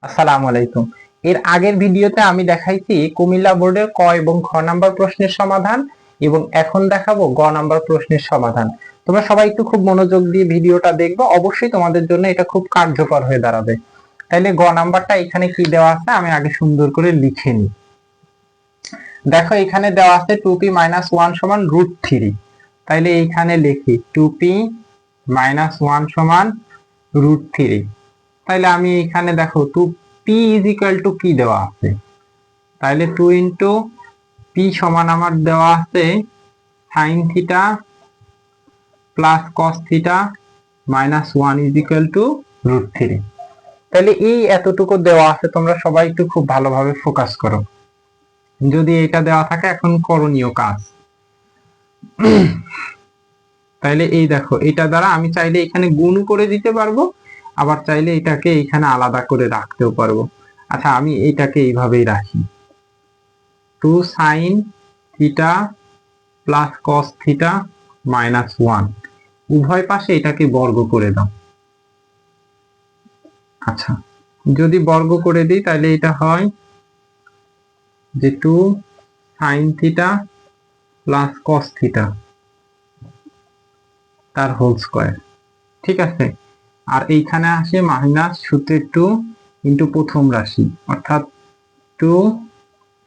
আসসালামু আলাইকুম। এর আগের ভিডিওতে আমি দেখাইছি কুমিল্লা বোর্ডের ক এবং খ নাম্বার প্রশ্নের সমাধান, এবং এখন দেখাবো গ নাম্বার প্রশ্নের সমাধান। তোমরা সবাই একটু খুব মনোযোগ দিয়ে ভিডিওটা দেখবে, অবশ্যই তোমাদের জন্য এটা খুব কার্যকর হয়ে দাঁড়াবে। তাইলে গ নাম্বারটা এখানে কি দেওয়া আছে আমি আগে সুন্দর করে লিখে নিই। দেখো এখানে দেওয়া আছে 2p - 1 সমান √3। তাইলে এইখানে লিখি 2p - 1 সমান √3। তাইলে আমি এখানে দেখো 2p = কি দেওয়া আছে, তাইলে 2 ইন্টু p সমান আমার দেওয়া আছে sin theta plus cos theta minus 1 √3। তাহলে এই এতটুকু দেওয়া আছে, তোমরা সবাই একটু খুব ভালোভাবে ফোকাস করো। যদি এটা দেওয়া থাকে এখন করণীয় কাজ, তাইলে এই দেখো এটা দ্বারা আমি চাইলে এখানে গুণ করে দিতে পারবো, আবার চাইলে এটাকে এখানে আলাদা করে রাখতেও পারবো। আচ্ছা আমি এটাকে এইভাবেই রাখি, 2 sin theta plus cos theta minus 1, উভয় পাশে এটাকে বর্গ করে দাও। আচ্ছা যদি বর্গ করে দিই তাহলে এটা হয় যে 2 sin theta plus cos theta তার হোল স্কয়ার, ঠিক আছে। আর এইখানে আসে মাইনাস সূত্রের 2 ইন্টু প্রথম রাশি, অর্থাৎ 2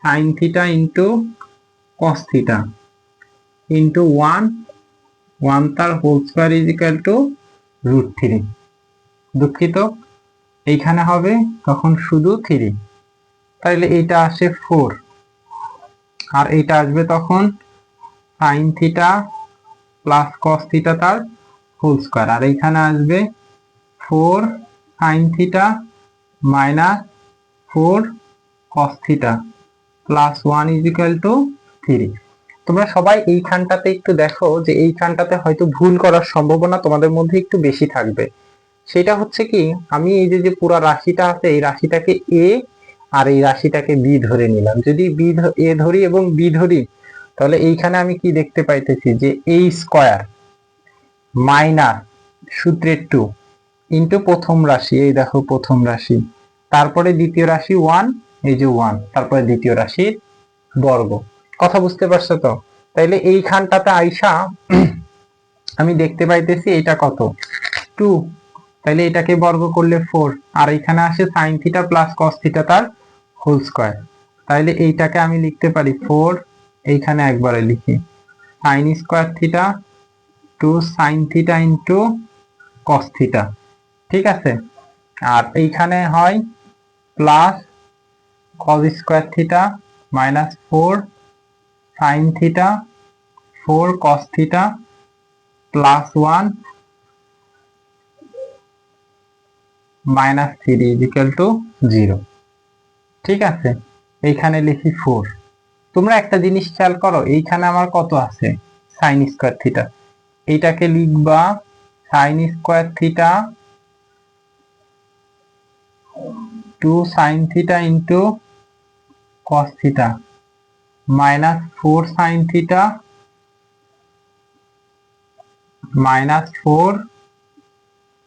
sin theta into cos theta into 1 তার হোল স্কয়ার √3। দুঃখিত, এইখানে হবে তখন শুধু 3, তাইলে এটা আসে 4, আর এটা আসবে তখন sin theta plus cos theta তার হোল স্কয়ার, আর এইখানে আসবে 4 sin theta minus 4 cos theta plus 1 3। তোমরা সবাই এইখানটাতে একটু দেখো যে এইখানটাতে হয়তো ভুল করার সম্ভাবনা তোমাদের মধ্যে একটু বেশি থাকবে। সেটা হচ্ছে কি, আমি এই যে পুরো রাশিটা আছে এই রাশিটাকে a আর এই রাশিটাকে b ধরে নিলাম। যদি a ধরি এবং b ধরি, তাহলে এইখানে আমি কি দেখতে পাইতেছি যে a স্কয়ার মাইনাস সূত্রের 2 ইন্টু প্রথম রাশি, এই দেখো প্রথম রাশি, তারপরে দ্বিতীয় রাশি 1, এই যে 1, তারপরে দ্বিতীয় রাশির বর্গ। কথা বুঝতে পারছো তো? তাইলে এইখানটাতে আইসা আমি দেখতে পাইতেছি এটা কত 2, তাইলে এটাকে বর্গ করলে 4, আর এখানে আসে sin theta plus cos theta তার হোল স্কয়ার। তাইলে এইটাকে আমি লিখতে পারি 4, এইখানে একবারে লিখি sin square theta 2 sin theta into cos theta, ঠিক আছে। আর এইখানে হয় plus cos square theta minus 4 sin theta 4 cos theta plus 1 minus 3 0, ঠিক আছে। এইখানে লিখি 4। তোমরা একটা জিনিস খেয়াল করো, এইখানে আমার কত আছে sin স্কয়ার থিটা, এইটাকে লিখবা sin square theta 2 sin theta into cos theta minus 4 sin theta minus 4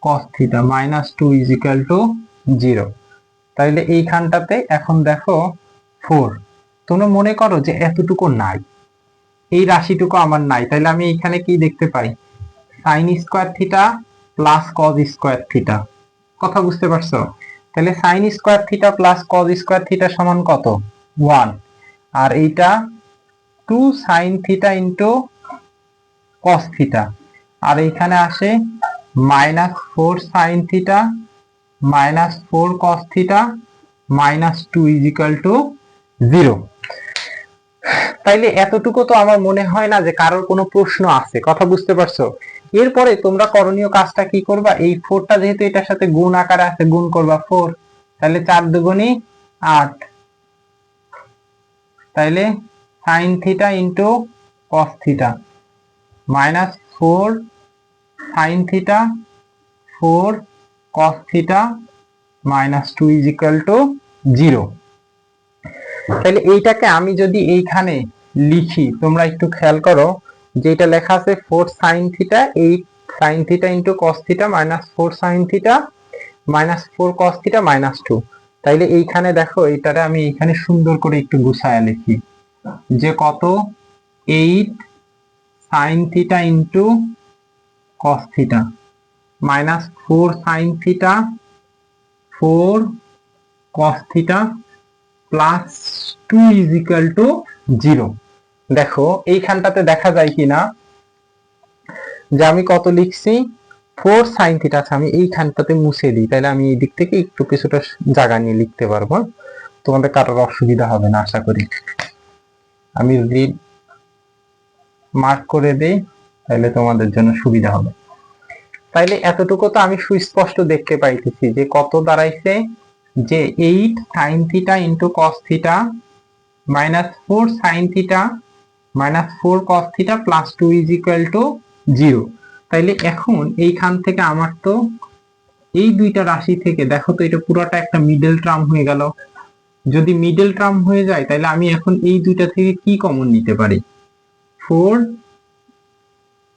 cos theta minus 2 0। তাহলে এইখানটাতে এখন দেখো 4, তোমরা মনে করো যে এতটুকু নাই, এই রাশিটুকু আমার নাই, তাহলে আমি এখানে কি দেখতে পাই sin square theta plus cos square theta. কথা বুঝতে পারছো? তাহলে sin square theta plus cos square theta সমান কত 1, আর এইটা 2 sin theta into cos theta, আর এইখানে আসে minus 4 sin theta minus 4 cos theta minus 2 0। তাইলে এতটুকু তো আমার মনে হয় না যে কারোর কোনো প্রশ্ন আছে। কথা বুঝতে পারছো? এরপরে তোমরা করণীয় কাজটা কি করবা, এই 4টা যেহেতু এটার সাথে গুণ আকারে আছে গুণ করবা 4, তাহলে 4 দুগুণী 8, তাইলে sin theta into cos theta minus 4 sin theta 4 cos theta minus 2 0। তাহলে এইটাকে আমি যদি এইখানে লিখি, তোমরা একটু খেয়াল করো যে এটা লেখা আছে 4 sin theta 8 sin theta into cos theta minus 4 sin theta minus 4 cos theta minus 2। তাইলে এইখানে দেখো, এইটারে আমি এইখানে সুন্দর করে একটু গুছায়া লিখি যে কত 8 sin theta into cos theta minus 4 sin theta 4 cos theta plus 2 is equal to 0। দেখো এইখানটাতে দেখা যায় কিনা যে আমি কত লিখছি 4 sin থিটা আছে, আমি এইখানটাতে মুছে দিই, তাহলে আমি এই দিক থেকে একটু কিছুটা জায়গা নিয়ে লিখতে পারবো, তোমাদের কারোর অসুবিধা হবে না আশা করি। আমি রিড মার্ক করে দেই, তাহলে তোমাদের জন্য সুবিধা হবে। তাইলে এতটুকু তো আমি সুস্পষ্ট দেখতে পাইতেছি যে কত দাঁড়াইছে, যে 8 sin theta into cos theta minus 4 sin theta minus 4 cos theta plus 2 is equal to 0। তাইলে এখন এইখান থেকে আমার তো এই দুইটা রাশি থেকে দেখো তো এটা পুরোটা একটা মিডল টার্ম হয়ে গেল। যদি মিডল টার্ম হয়ে যায় তাহলে আমি এখন এই দুইটা থেকে কি কমন নিতে পারি, 4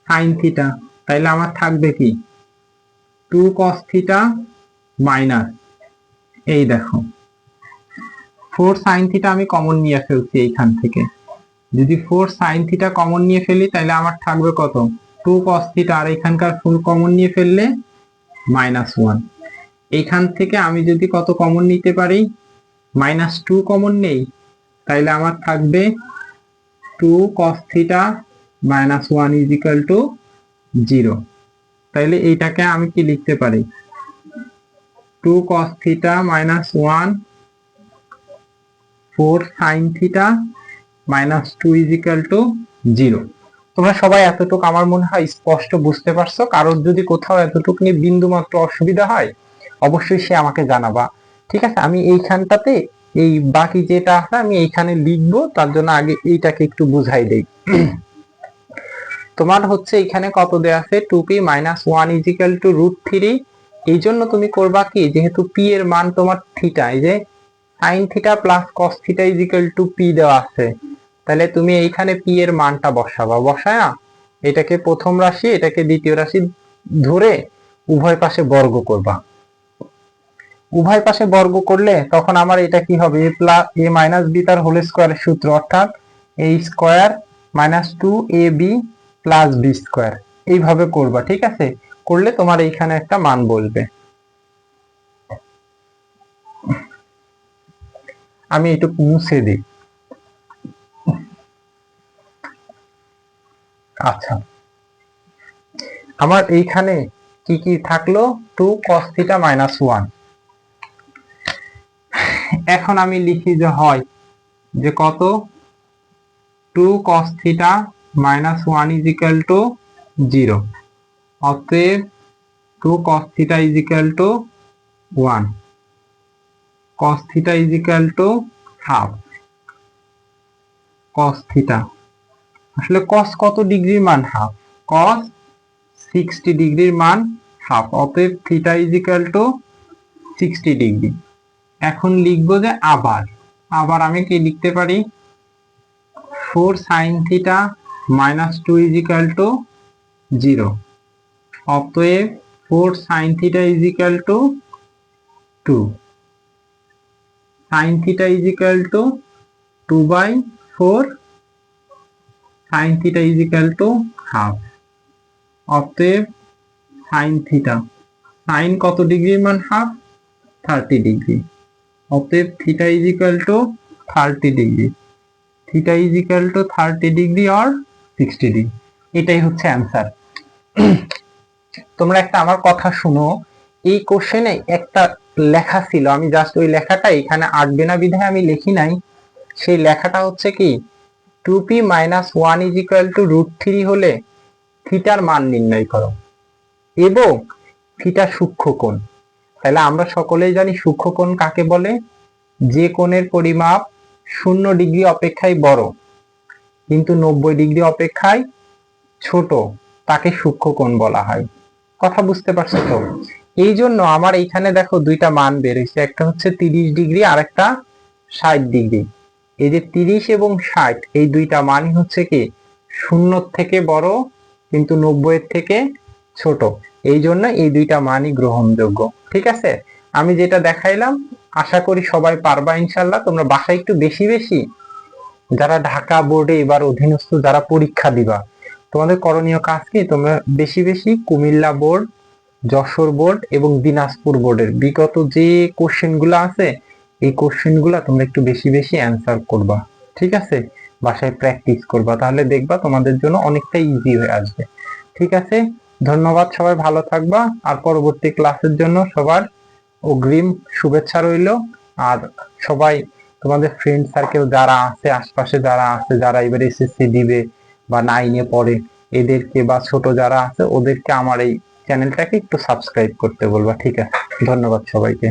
sin থিটা, তাইলে আমার থাকবে কি 2 cos থিটা মাইনাস, এই দেখো 4 sin থিটা আমি কমন নিয়ে ফেলছি এইখান থেকে, যদি 4 sin থিটা কমন নিয়ে ফেলি তাহলে আমার থাকবে কত 2 cos থিটা, আর এখানকার ফুল কমন নিয়ে ফেললে -1। এইখান থেকে আমি যদি কত কমন নিতে পারি -2 কমন নেই, তাইলে আমার থাকবে 2 cos theta -1 is equal to 0। তাইলে এইটাকে আমি কি লিখতে পারি 2 cos theta -1 4 sin theta -2 is equal to 0। তোমরা সবাই এতটুকু আমার মনে হয় স্পষ্ট বুঝতে পারছো। কারোর যদি কোথাও এতটুকু নিয়ে বিন্দু মাত্র অসুবিধা হয় অবশ্যই সে আমাকে জানাবা, ঠিক আছে? আমি এইখানটাতে এই বাকি যেটা আছে আমি এইখানে লিখবো, তার জন্য আগে এইটাকে একটু বুঝাই দেই। তোমার হচ্ছে এখানে কত দেয়া আছে 2p - 1 ইজ ইকুয়াল টু √3। এই জন্য তুমি করবা কি, যেহেতু p এর মান তোমার থিটা, এই যে sin theta plus cos theta is equal to p দেওয়া আছে, তাহলে তুমি এইখানে p এর মানটা বসাবা, বসায়া এটাকে প্রথম রাশি এটাকে দ্বিতীয় রাশি ধরে উভয় পাশে বর্গ করবা। উভয় পাশে বর্গ করলে তখন আমার এটা কি হবে, a মাইনাস বি তার হোল স্কয়ারের সূত্র, অর্থাৎ a square minus 2ab plus b square, এইভাবে করবা, ঠিক আছে? করলে তোমার এইখানে একটা মান বলবে। আমি এটুকু মুছে দিই। আচ্ছা, আমার এইখানে কি কি থাকলো 2 cos থিটা -1। এখন আমি লিখি যে হয় যে কত 2 cos theta -1 is equal to 0, অতএব 2 cos theta is equal to 1, cos theta is equal to half. cos theta আসলে cos কত ডিগ্রির মান হাফ, cos 60 ডিগ্রির মান হাফ, অতএব theta is equal to 60 degree. এখন লিখবো যে আবার আবার আমি কি লিখতে পারি 4 sin theta -2 is equal to 0, অতএব 4 sin theta is equal to 2, sin theta is equal to 2/4, sin theta is equal to half, অতএব sin থিটা, sin কত ডিগ্রির মান হাফ 30 ডিগ্রি, অতএব theta is equal to 30 degree, theta is equal to 30 degree or 60 degree. এটাই হচ্ছে answer. তোমরা একটা আমার কথা শুনো, এই কোশ্চেনে একটা লেখা ছিল, আমি জাস্ট ওই লেখাটা এখানে আঁকবে না বিধায় আমি লিখি নাই। সেই লেখাটা হচ্ছে কি 2p - 1 ইজ ইকুয়াল টু √3 হলে থিটার মান নির্ণয় করো এবং থিটা সূক্ষ্মকোণ। তাহলে আমরা সকলেই জানি সূক্ষ্মকোণ কাকে বলে, যে কোণের পরিমাপ 0 ডিগ্রি অপেক্ষায় বড় কিন্তু 90 ডিগ্রি অপেক্ষায় ছোট, তাকে সূক্ষ্মকোণ বলা হয়। কথা বুঝতে পারছো তো? এই জন্য আমার এইখানে দেখো দুইটা মান বের হয়েছে, একটা হচ্ছে 30 ডিগ্রি আর একটা 60 ডিগ্রি। এই যে 30 এবং 60 এই দুইটা মানই হচ্ছে কি 0 থেকে বড় কিন্তু 90 এর থেকে ছোট, এই জন্য এই দুইটা মানই গ্রহণযোগ্য, ঠিক আছে? আমি যেটা দেখাইলাম আশা করি সবাই পারবা ইনশাল্লাহ। তোমরা বাসায় একটু বেশি বেশি, যারা ঢাকা বোর্ডে এবার অধীনস্থ যারা পরীক্ষা দিবা, তোমাদের করণীয় কাজ কি, তোমরা বেশি বেশি কুমিল্লা বোর্ড, যশোর বোর্ড এবং দিনাজপুর বোর্ডের বিগত যে কোশ্চেন গুলা আছে, এই কোশ্চেন গুলা তোমরা একটু বেশি বেশি অ্যান্সার করবা, ঠিক আছে? বাসায় প্র্যাকটিস করবা, তাহলে দেখবা তোমাদের জন্য অনেকটা ইজি হয়ে আসবে। ঠিক আছে, ধন্যবাদ, সবাই ভালো থাকবা। আর পরবর্তী ক্লাসের জন্য সবার অগ্রিম শুভেচ্ছা রইল। আর সবাই তোমাদের ফ্রেন্ড সার্কেল যারা আছে, আশপাশে যারা আছে, যারা এবার এসএসসি দিবে বা 9-এ পড়ে, এদেরকে বা ছোট যারা আছে ওদেরকে আমার এই চ্যানেলটাকে একটু সাবস্ক্রাইব করতে বলবা। ঠিক আছে, ধন্যবাদ সবাইকে।